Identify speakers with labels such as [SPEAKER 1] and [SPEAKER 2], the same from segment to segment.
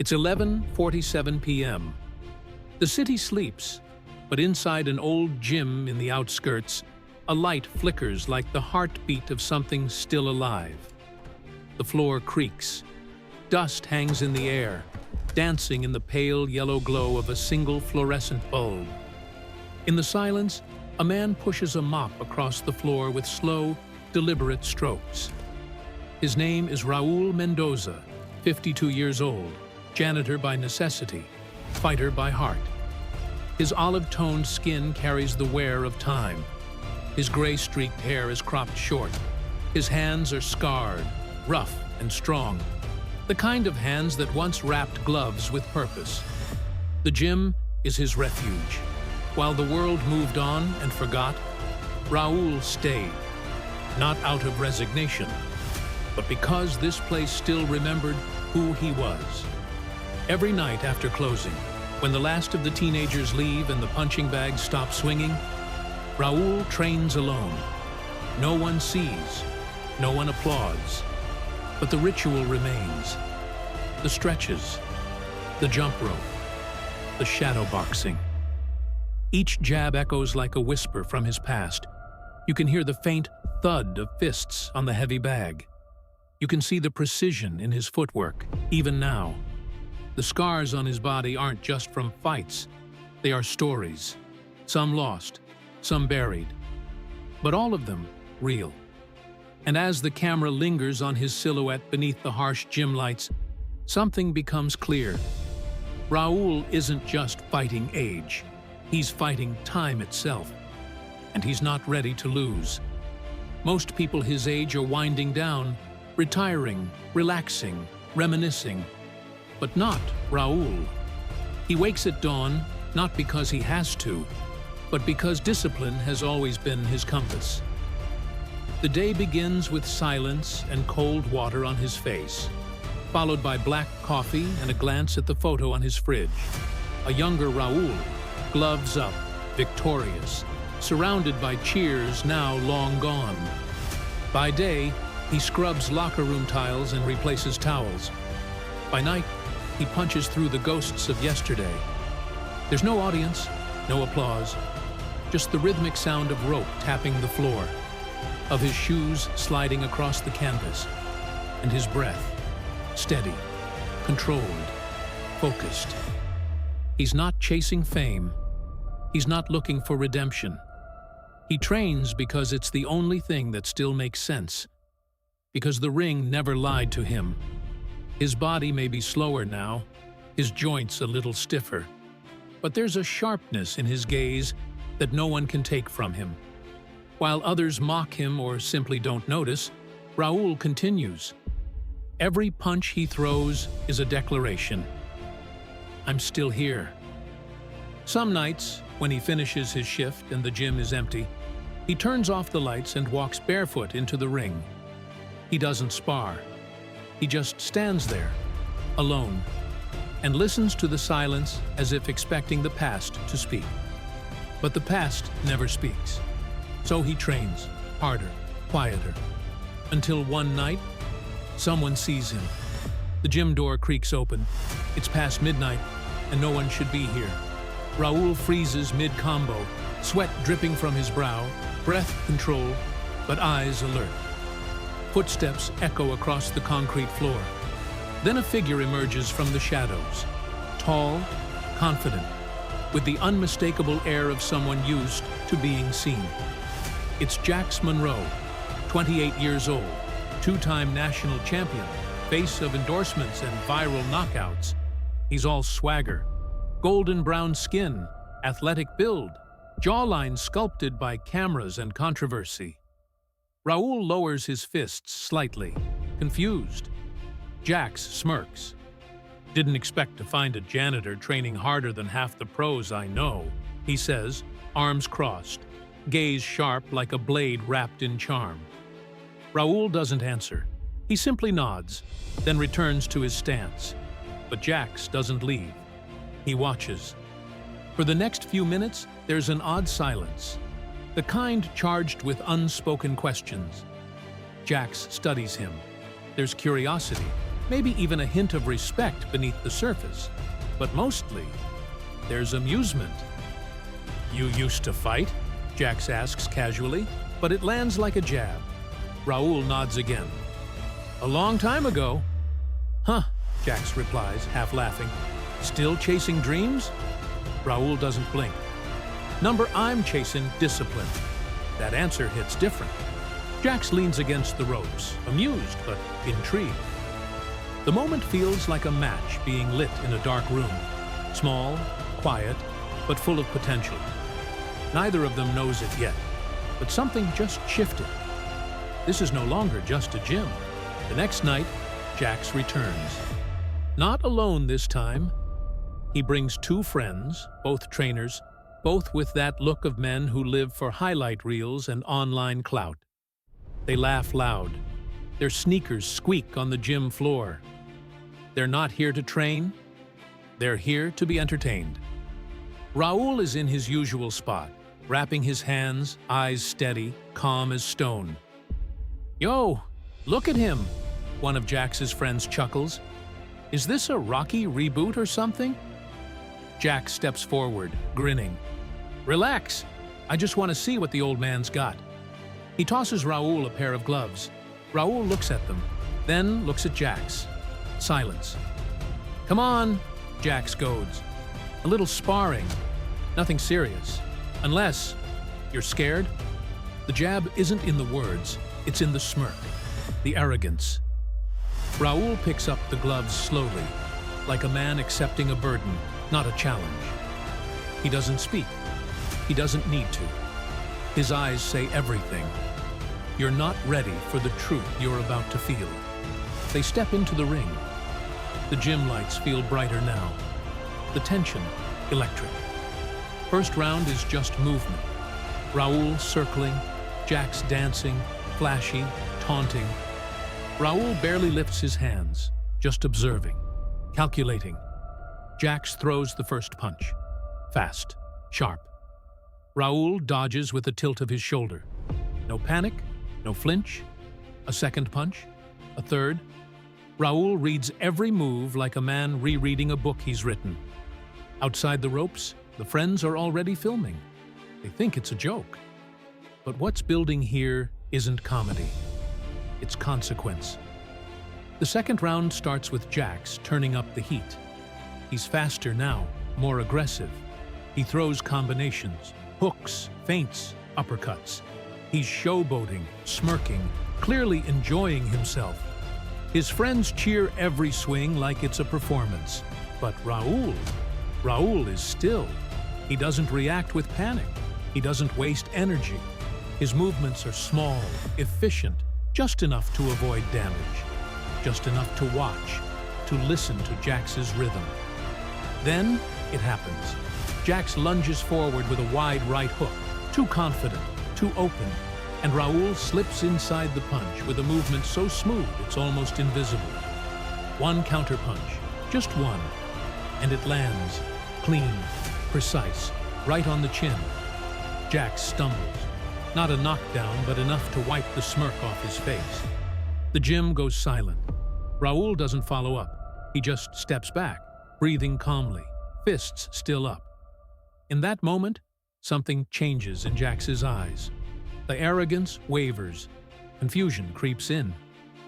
[SPEAKER 1] It's 11:47 p.m. The city sleeps, but inside an old gym in the outskirts, a light flickers like the heartbeat of something still alive. The floor creaks. Dust hangs in the air, dancing in the pale yellow glow of a single fluorescent bulb. In the silence, a man pushes a mop across the floor with slow, deliberate strokes. His name is Raul Mendoza, 52 years old, janitor by necessity, fighter by heart. His olive-toned skin carries the wear of time. His gray-streaked hair is cropped short. His hands are scarred, rough and strong, the kind of hands that once wrapped gloves with purpose. The gym is his refuge. While the world moved on and forgot, Raul stayed, not out of resignation, but because this place still remembered who he was. Every night after closing, when the last of the teenagers leave and the punching bags stop swinging, Raul trains alone. No one sees, no one applauds, but the ritual remains. The stretches, the jump rope, the shadow boxing. Each jab echoes like a whisper from his past. You can hear the faint thud of fists on the heavy bag. You can see the precision in his footwork, even now. The scars on his body aren't just from fights. They are stories, some lost, some buried, but all of them real. And as the camera lingers on his silhouette beneath the harsh gym lights, something becomes clear. Raul isn't just fighting age. He's fighting time itself, and he's not ready to lose. Most people his age are winding down, retiring, relaxing, reminiscing, but not Raul. He wakes at dawn, not because he has to, but because discipline has always been his compass. The day begins with silence and cold water on his face, followed by black coffee and a glance at the photo on his fridge. A younger Raul, gloves up, victorious, surrounded by cheers now long gone. By day, he scrubs locker room tiles and replaces towels. By night, he punches through the ghosts of yesterday. There's no audience, no applause, just the rhythmic sound of rope tapping the floor, of his shoes sliding across the canvas, and his breath, steady, controlled, focused. He's not chasing fame. He's not looking for redemption. He trains because it's the only thing that still makes sense, because the ring never lied to him. His body may be slower now, his joints a little stiffer, but there's a sharpness in his gaze that no one can take from him. While others mock him or simply don't notice, Raul continues. Every punch he throws is a declaration. I'm still here. Some nights, when he finishes his shift and the gym is empty, he turns off the lights and walks barefoot into the ring. He doesn't spar. He just stands there, alone, and listens to the silence as if expecting the past to speak. But the past never speaks. So he trains, harder, quieter, until one night, someone sees him. The gym door creaks open. It's past midnight, and no one should be here. Raul freezes mid-combo, sweat dripping from his brow, breath controlled, but eyes alert. Footsteps echo across the concrete floor. Then a figure emerges from the shadows, tall, confident, with the unmistakable air of someone used to being seen. It's Jax Monroe, 28 years old, two-time national champion, face of endorsements and viral knockouts. He's all swagger, golden brown skin, athletic build, jawline sculpted by cameras and controversy. Raul lowers his fists slightly, confused. Jax smirks. Didn't expect to find a janitor training harder than half the pros I know, he says, arms crossed, gaze sharp like a blade wrapped in charm. Raul doesn't answer. He simply nods, then returns to his stance. But Jax doesn't leave. He watches. For the next few minutes, there's an odd silence, the kind charged with unspoken questions. Jax studies him. There's curiosity, maybe even a hint of respect beneath the surface. But mostly, there's amusement. "You used to fight?" Jax asks casually, but it lands like a jab. Raoul nods again. "A long time ago." "Huh," Jax replies, half laughing. "Still chasing dreams?" Raoul doesn't blink. "Number, I'm chasing discipline." That answer hits different. Jax leans against the ropes, amused but intrigued. The moment feels like a match being lit in a dark room. Small, quiet, but full of potential. Neither of them knows it yet, but something just shifted. This is no longer just a gym. The next night, Jax returns. Not alone this time. He brings 2 friends, both trainers, both with that look of men who live for highlight reels and online clout. They laugh loud. Their sneakers squeak on the gym floor. They're not here to train. They're here to be entertained. Raoul is in his usual spot, wrapping his hands, eyes steady, calm as stone. "Yo, look at him," one of Jax's friends chuckles. "Is this a Rocky reboot or something?" Jax steps forward, grinning. "Relax. I just want to see what the old man's got." He tosses Raoul a pair of gloves. Raoul looks at them, then looks at Jax. Silence. "Come on," Jax goads. "A little sparring. Nothing serious. Unless you're scared." The jab isn't in the words, it's in the smirk, the arrogance. Raoul picks up the gloves slowly, like a man accepting a burden, not a challenge. He doesn't speak. He doesn't need to. His eyes say everything. You're not ready for the truth you're about to feel. They step into the ring. The gym lights feel brighter now. The tension, electric. First round is just movement. Raoul circling, Jax dancing, flashy, taunting. Raoul barely lifts his hands, just observing, calculating. Jax throws the first punch. Fast, sharp. Raoul dodges with a tilt of his shoulder. No panic, no flinch. A second punch, a third. Raoul reads every move like a man rereading a book he's written. Outside the ropes, the friends are already filming. They think it's a joke. But what's building here isn't comedy. It's consequence. The second round starts with Jax turning up the heat. He's faster now, more aggressive. He throws combinations, hooks, feints, uppercuts. He's showboating, smirking, clearly enjoying himself. His friends cheer every swing like it's a performance. But Raoul is still. He doesn't react with panic. He doesn't waste energy. His movements are small, efficient, just enough to avoid damage. Just enough to watch, to listen to Jax's rhythm. Then it happens. Jax lunges forward with a wide right hook, too confident, too open, and Raoul slips inside the punch with a movement so smooth it's almost invisible. One counterpunch, just one, and it lands, clean, precise, right on the chin. Jax stumbles. Not a knockdown, but enough to wipe the smirk off his face. The gym goes silent. Raoul doesn't follow up. He just steps back, breathing calmly, fists still up. In that moment, something changes in Jax's eyes. The arrogance wavers. Confusion creeps in.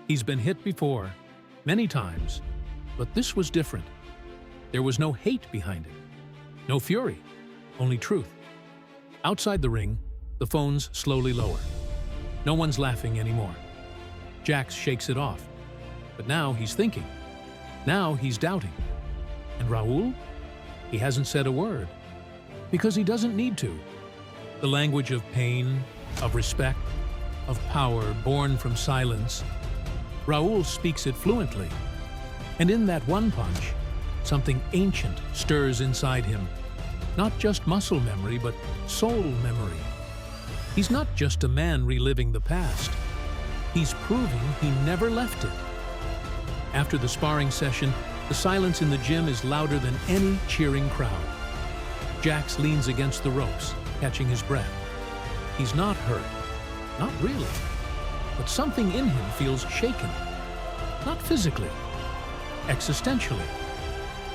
[SPEAKER 1] He's been hit before, many times, but this was different. There was no hate behind it. No fury, only truth. Outside the ring, the phones slowly lower. No one's laughing anymore. Jax shakes it off. But now he's thinking. Now he's doubting. And Raoul? He hasn't said a word. Because he doesn't need to. The language of pain, of respect, of power born from silence. Raoul speaks it fluently. And in that one punch, something ancient stirs inside him. Not just muscle memory, but soul memory. He's not just a man reliving the past. He's proving he never left it. After the sparring session, the silence in the gym is louder than any cheering crowd. Jax leans against the ropes, catching his breath. He's not hurt. Not really. But something in him feels shaken. Not physically, existentially.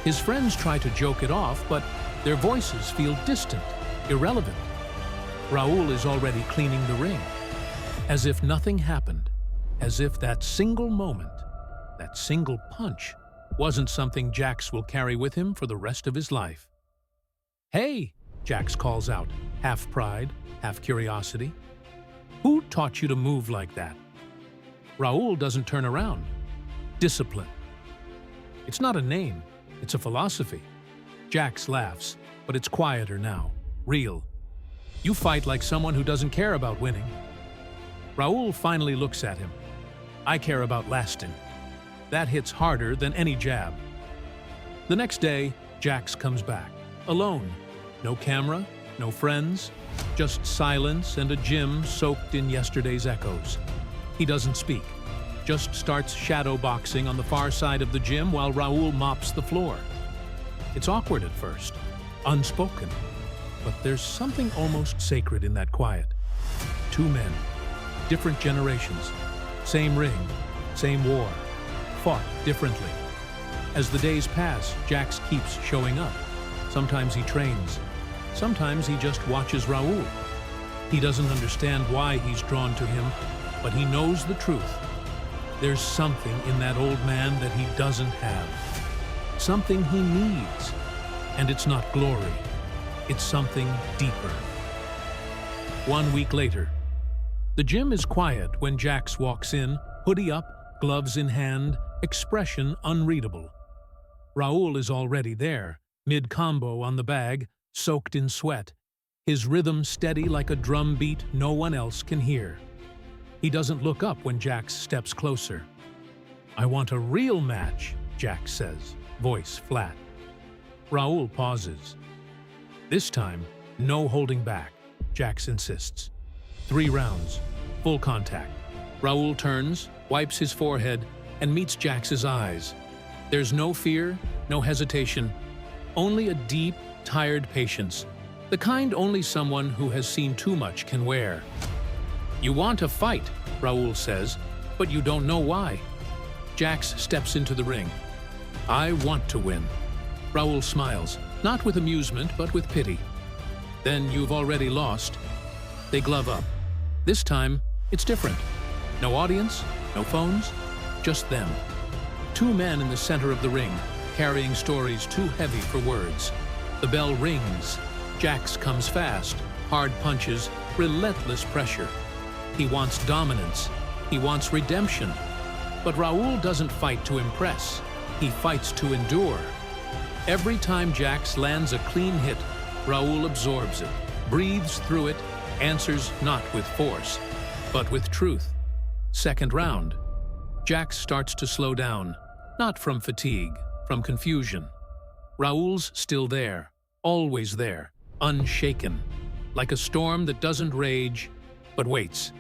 [SPEAKER 1] His friends try to joke it off, but their voices feel distant, irrelevant. Raul is already cleaning the ring, as if nothing happened, as if that single moment, that single punch, wasn't something Jax will carry with him for the rest of his life. "Hey!" Jax calls out, half pride, half curiosity. "Who taught you to move like that?" Raul doesn't turn around. Discipline. It's not a name, it's a philosophy. Jax laughs, but it's quieter now, real. "You fight like someone who doesn't care about winning." Raul finally looks at him. "I care about lasting." That hits harder than any jab. The next day, Jax comes back, alone. No camera, no friends, just silence and a gym soaked in yesterday's echoes. He doesn't speak, just starts shadow boxing on the far side of the gym while Raul mops the floor. It's awkward at first, unspoken, but there's something almost sacred in that quiet. Two men, different generations, same ring, same war, fought differently. As the days pass, Jax keeps showing up. Sometimes he trains, sometimes he just watches Raul. He doesn't understand why he's drawn to him, but he knows the truth. There's something in that old man that he doesn't have. Something he needs. And it's not glory. It's something deeper. 1 week later. The gym is quiet when Jax walks in, hoodie up, gloves in hand, expression unreadable. Raul is already there, mid-combo on the bag, soaked in sweat, his rhythm steady like a drum beat no one else can hear. He doesn't look up when Jax steps closer. "I want a real match," Jax says, voice flat. Raul pauses. This time, no holding back, Jax insists. 3 rounds, full contact. Raul turns, wipes his forehead, and meets Jax's eyes. There's no fear, no hesitation, only a deep, tired patience, the kind only someone who has seen too much can wear. "You want to fight," Raul says, "but you don't know why." Jax steps into the ring. "I want to win." Raul smiles, not with amusement, but with pity. "Then you've already lost." They glove up. This time, it's different. No audience, no phones, just them. 2 men in the center of the ring, carrying stories too heavy for words. The bell rings. Jax comes fast, hard punches, relentless pressure. He wants dominance. He wants redemption. But Raul doesn't fight to impress. He fights to endure. Every time Jax lands a clean hit, Raul absorbs it, breathes through it, answers not with force, but with truth. Second round. Jax starts to slow down, not from fatigue, from confusion. Raul's still there, always there, unshaken, like a storm that doesn't rage, but waits.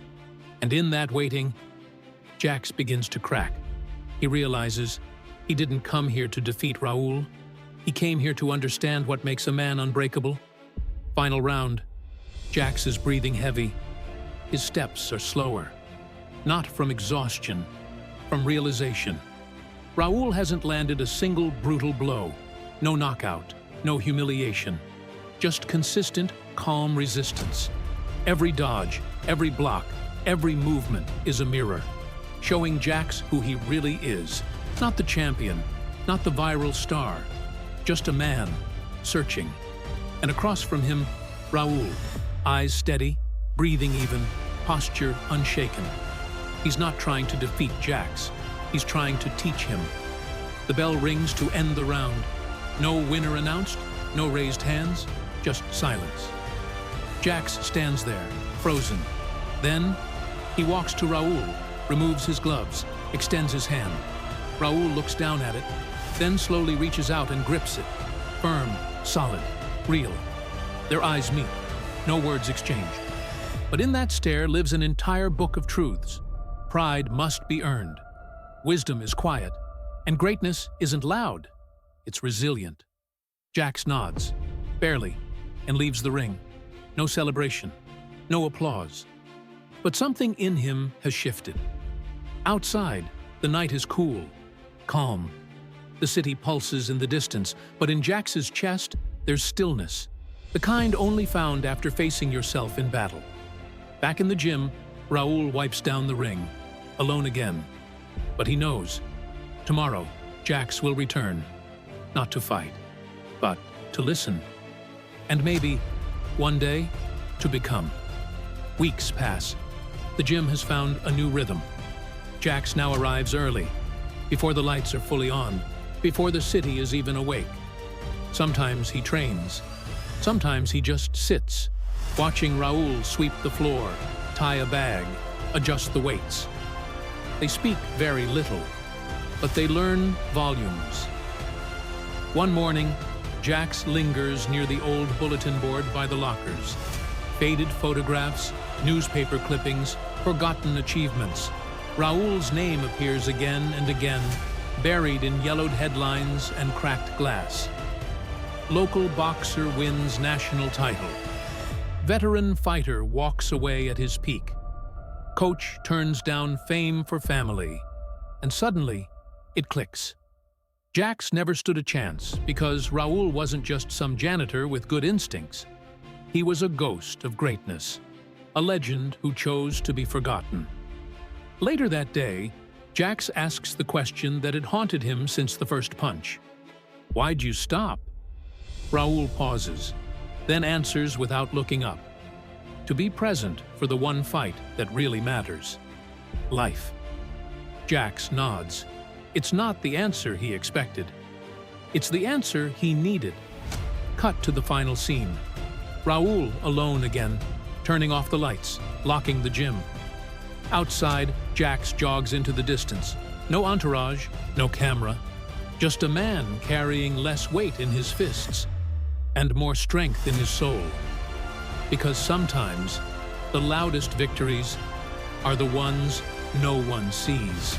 [SPEAKER 1] And in that waiting, Jax begins to crack. He realizes he didn't come here to defeat Raul. He came here to understand what makes a man unbreakable. Final round. Jax is breathing heavy. His steps are slower. Not from exhaustion, from realization. Raul hasn't landed a single brutal blow. No knockout, no humiliation. Just consistent, calm resistance. Every dodge, every block, every movement is a mirror, showing Jax who he really is. Not the champion, not the viral star, just a man, searching. And across from him, Raul, eyes steady, breathing even, posture unshaken. He's not trying to defeat Jax. He's trying to teach him. The bell rings to end the round. No winner announced, no raised hands, just silence. Jax stands there, frozen. Then, he walks to Raul, removes his gloves, extends his hand. Raul looks down at it, then slowly reaches out and grips it. Firm, solid, real. Their eyes meet, no words exchanged. But in that stare lives an entire book of truths. Pride must be earned. Wisdom is quiet, and greatness isn't loud. It's resilient. Jax nods, barely, and leaves the ring. No celebration, no applause. But something in him has shifted. Outside, the night is cool, calm. The city pulses in the distance, but in Jax's chest, there's stillness, the kind only found after facing yourself in battle. Back in the gym, Raul wipes down the ring, alone again. But he knows, tomorrow, Jax will return, not to fight, but to listen. And maybe, one day, to become. Weeks pass. The gym has found a new rhythm. Jax now arrives early, before the lights are fully on, before the city is even awake. Sometimes he trains. Sometimes he just sits, watching Raul sweep the floor, tie a bag, adjust the weights. They speak very little, but they learn volumes. One morning, Jax lingers near the old bulletin board by the lockers. Faded photographs, newspaper clippings, forgotten achievements. Raul's name appears again and again, buried in yellowed headlines and cracked glass. Local boxer wins national title. Veteran fighter walks away at his peak. Coach turns down fame for family. And suddenly, it clicks. Jax never stood a chance because Raul wasn't just some janitor with good instincts. He was a ghost of greatness, a legend who chose to be forgotten. Later that day, Jax asks the question that had haunted him since the first punch. "Why'd you stop?" Raul pauses, then answers without looking up. To be present for the one fight that really matters. Life. Jax nods. It's not the answer he expected. It's the answer he needed. Cut to the final scene. Raul alone again, turning off the lights, locking the gym. Outside, Jax jogs into the distance. No entourage, no camera. Just a man carrying less weight in his fists and more strength in his soul. Because sometimes, the loudest victories are the ones no one sees.